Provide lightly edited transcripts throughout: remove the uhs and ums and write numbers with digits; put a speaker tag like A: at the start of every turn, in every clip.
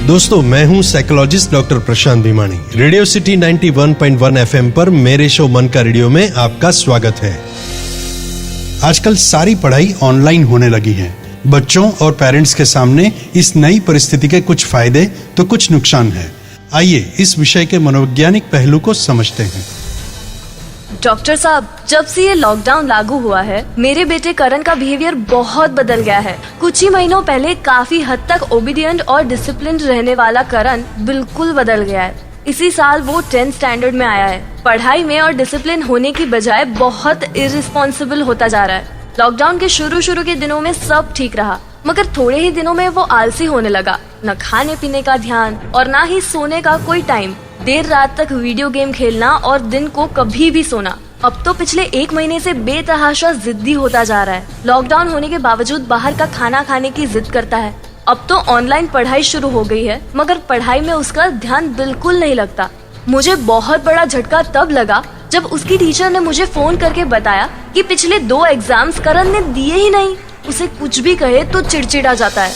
A: दोस्तों, मैं हूं साइकोलॉजिस्ट डॉक्टर प्रशांत भीमानी। रेडियो सिटी 91.1 एफएम पर मेरे शो मन का रेडियो में आपका स्वागत है। आजकल सारी पढ़ाई ऑनलाइन होने लगी है। बच्चों और पेरेंट्स के सामने इस नई परिस्थिति के कुछ फायदे तो कुछ नुकसान है। आइए इस विषय के मनोवैज्ञानिक पहलू को समझते हैं।
B: डॉक्टर साहब, जब से ये लॉकडाउन लागू हुआ है, मेरे बेटे करण का बिहेवियर बहुत बदल गया है। कुछ ही महीनों पहले काफी हद तक ओबीडिएंट और डिसिप्लिन रहने वाला करण बिल्कुल बदल गया है। इसी साल वो 10th स्टैंडर्ड में आया है। पढ़ाई में और डिसिप्लिन होने की बजाय बहुत इररिस्पॉन्सिबल होता जा रहा है। लॉकडाउन के शुरू के दिनों में सब ठीक रहा, मगर थोड़े ही दिनों में वो आलसी होने लगा। न खाने पीने का ध्यान और न ही सोने का कोई टाइम। देर रात तक वीडियो गेम खेलना और दिन को कभी भी सोना। अब तो पिछले 1 महीने से बेतहाशा जिद्दी होता जा रहा है। लॉकडाउन होने के बावजूद बाहर का खाना खाने की जिद करता है। अब तो ऑनलाइन पढ़ाई शुरू हो गई है, मगर पढ़ाई में उसका ध्यान बिल्कुल नहीं लगता। मुझे बहुत बड़ा झटका तब लगा जब उसकी टीचर ने मुझे फोन करके बताया कि पिछले 2 एग्जाम्स करण ने दिए ही नहीं। उसे कुछ भी कहे तो चिड़चिड़ा जाता है।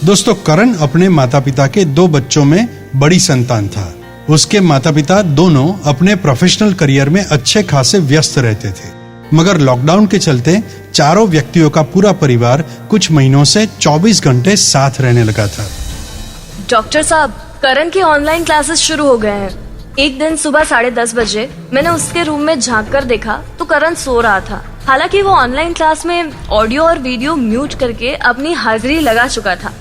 A: दोस्तों, करण अपने माता पिता के 2 बच्चों में बड़ी संतान था। उसके माता पिता दोनों अपने प्रोफेशनल करियर में अच्छे खासे व्यस्त रहते थे, मगर लॉकडाउन के चलते चारों व्यक्तियों का पूरा परिवार कुछ महीनों से 24 घंटे साथ रहने लगा था।
B: डॉक्टर साहब, करण के ऑनलाइन क्लासेस शुरू हो गए हैं। एक दिन सुबह 10:30 बजे मैंने उसके रूम में झांक कर देखा तो करण सो रहा था। हालांकि वो ऑनलाइन क्लास में ऑडियो और वीडियो म्यूट करके अपनी हाजिरी लगा चुका था।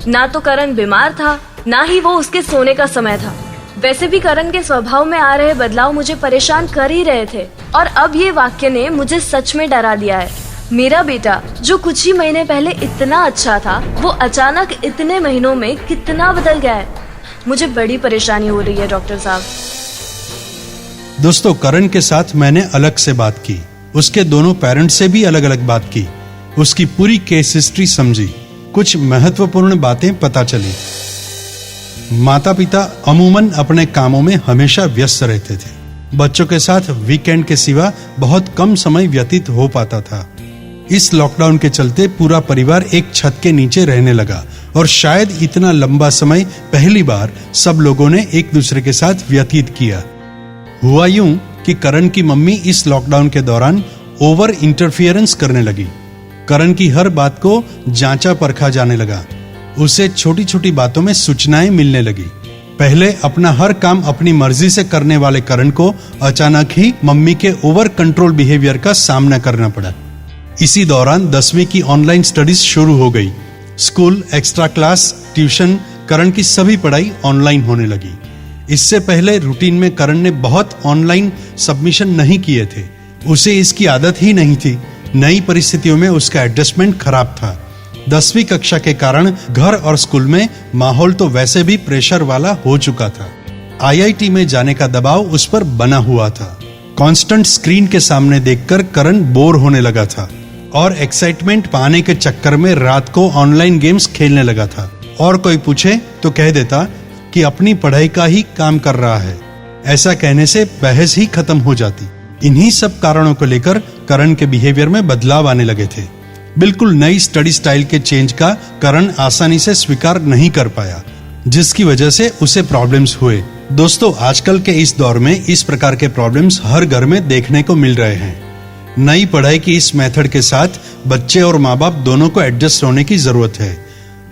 B: ना तो करण बीमार था, ना ही वो उसके सोने का समय था। वैसे भी करण के स्वभाव में आ रहे बदलाव मुझे परेशान कर ही रहे थे, और अब ये वाक्य ने मुझे सच में डरा दिया है। मेरा बेटा जो कुछ ही महीने पहले इतना अच्छा था, वो अचानक इतने महीनों में कितना बदल गया है। मुझे बड़ी परेशानी हो रही है डॉक्टर साहब।
A: दोस्तों, करण के साथ मैंने अलग से बात की। उसके दोनों पेरेंट्स से भी अलग अलग बात की। उसकी पूरी केस हिस्ट्री समझी। कुछ महत्वपूर्ण बातें पता चली। माता पिता अमूमन अपने कामों में हमेशा व्यस्त रहते थे। बच्चों के साथ वीकेंड के सिवा बहुत कम समय व्यतीत हो पाता था। इस लॉकडाउन के चलते पूरा परिवार एक छत के नीचे रहने लगा, और शायद इतना लंबा समय पहली बार सब लोगों ने एक दूसरे के साथ व्यतीत किया। हुआ यूं कि करण की मम्मी इस लॉकडाउन के दौरान ओवर इंटरफियरेंस करने लगी। करण की हर बात को जांचा परखा जाने लगा। उसे छोटी छोटी बातों में सूचनाएं मिलने लगी। पहले अपना हर काम अपनी मर्जी से करने वाले करण को अचानक ही मम्मी के ओवर कंट्रोल बिहेवियर का सामना करना पड़ा। इसी दौरान 10वीं की ऑनलाइन स्टडीज शुरू हो गई। स्कूल, एक्स्ट्रा क्लास, ट्यूशन, करण की सभी पढ़ाई ऑनलाइन होने लगी। इससे पहले रूटीन में करण ने बहुत ऑनलाइन सबमिशन नहीं किए थे। उसे इसकी आदत ही नहीं थी। नई परिस्थितियों में उसका एडजस्टमेंट खराब था। 10वीं कक्षा के कारण घर और स्कूल में माहौल तो वैसे भी प्रेशर वाला हो चुका था। IIT में जाने का दबाव उस पर बना हुआ था। कांस्टेंट स्क्रीन के सामने देखकर करण बोर होने लगा था, और एक्साइटमेंट पाने के चक्कर में रात को ऑनलाइन गेम्स खेलने लगा था। और कोई पूछे तो कह देता कि अपनी पढ़ाई का ही काम कर रहा है। ऐसा कहने से बहस ही खत्म हो जाती। इन्हीं सब कारणों को लेकर करण के बिहेवियर में बदलाव आने लगे थे। बिल्कुल नई स्टडी स्टाइल के चेंज का करण आसानी से स्वीकार नहीं कर पाया, जिसकी वजह से उसे प्रॉब्लम्स हुए। दोस्तों, आजकल के इस दौर में इस प्रकार के प्रॉब्लम्स हर घर में देखने को मिल रहे हैं। नई पढ़ाई की इस मेथड के साथ बच्चे और माँ बाप दोनों को एडजस्ट होने की जरूरत है।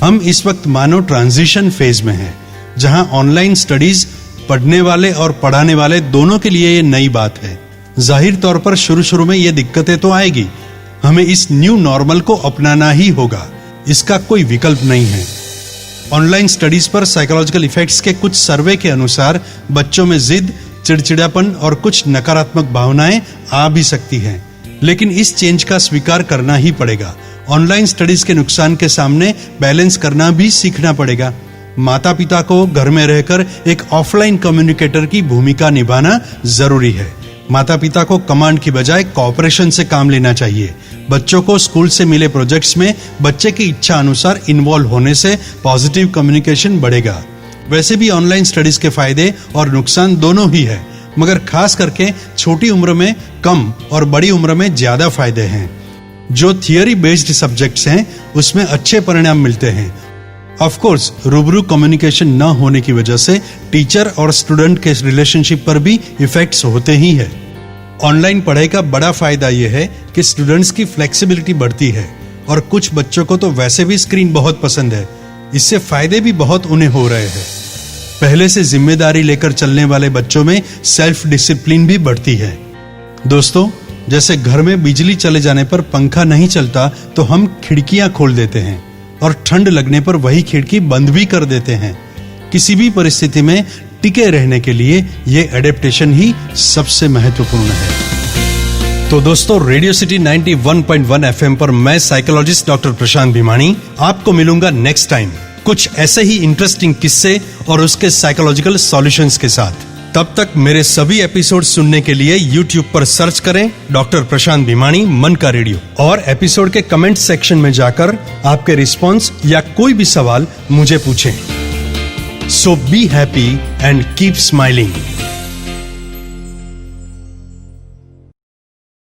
A: हम इस वक्त मानो ट्रांजिशन फेज में हैं, जहां ऑनलाइन स्टडीज पढ़ने वाले और पढ़ाने वाले दोनों के लिए ये नई बात है। जाहिर तौर पर शुरू में ये दिक्कतें तो आएगी। हमें इस न्यू नॉर्मल को अपनाना ही होगा। इसका कोई विकल्प नहीं है। ऑनलाइन स्टडीज पर साइकोलॉजिकल इफेक्ट्स के कुछ सर्वे के अनुसार बच्चों में जिद, चिड़चिड़ापन और कुछ नकारात्मक भावनाएं आ भी सकती हैं, लेकिन इस चेंज का स्वीकार करना ही पड़ेगा। ऑनलाइन स्टडीज के नुकसान के सामने बैलेंस करना भी सीखना पड़ेगा। माता पिता को घर में रहकर एक ऑफलाइन कम्युनिकेटर की भूमिका निभाना जरूरी है। माता पिता को कमांड की बजाय कोऑपरेशन से काम लेना चाहिए। बच्चों को स्कूल से मिले प्रोजेक्ट्स में बच्चे की इच्छा अनुसार इन्वॉल्व होने से पॉजिटिव कम्युनिकेशन बढ़ेगा। वैसे भी ऑनलाइन स्टडीज के फायदे और नुकसान दोनों ही है, मगर खास करके छोटी उम्र में कम और बड़ी उम्र में ज्यादा फायदे हैं। जो थियरी बेस्ड सब्जेक्ट्स हैं उसमें अच्छे परिणाम मिलते हैं, ऑफ कोर्स रूबरू कम्युनिकेशन न होने की वजह से टीचर और स्टूडेंट के रिलेशनशिप पर भी इफेक्ट्स होते ही है। ऑनलाइन पढ़ाई का बड़ा फायदा यह है कि स्टूडेंट्स की फ्लेक्सिबिलिटी बढ़ती है और कुछ बच्चों को तो वैसे भी स्क्रीन बहुत पसंद है। इससे फायदे भी बहुत उन्हें हो रहे हैं। पहले से जिम्मेदारी लेकर चलने वाले बच्चों में सेल्फ डिसिप्लिन भी बढ़ती है। दोस्तों, जैसे घर में बिजली चले जाने पर पंखा नहीं चलता तो हम खिड़कियां खोल देते हैं और ठंड लगने पर वही खिड़की बंद भी कर देते हैं। किसी भी परिस्थिति में टिके रहने के लिए ये एडेप्टेशन ही सबसे महत्वपूर्ण है। तो दोस्तों, रेडियो सिटी 91.1 एफएम पर मैं साइकोलॉजिस्ट डॉक्टर प्रशांत भीमानी आपको मिलूंगा नेक्स्ट टाइम कुछ ऐसे ही इंटरेस्टिंग किस्से और उसके साइकोलॉजिकल सॉल्यूशंस के साथ। तब तक मेरे सभी एपिसोड सुनने के लिए YouTube पर सर्च करें डॉक्टर प्रशांत भीमानी मन का रेडियो, और एपिसोड के कमेंट सेक्शन में जाकर आपके रिस्पॉन्स या कोई भी सवाल मुझे पूछें। So be happy and keep smiling.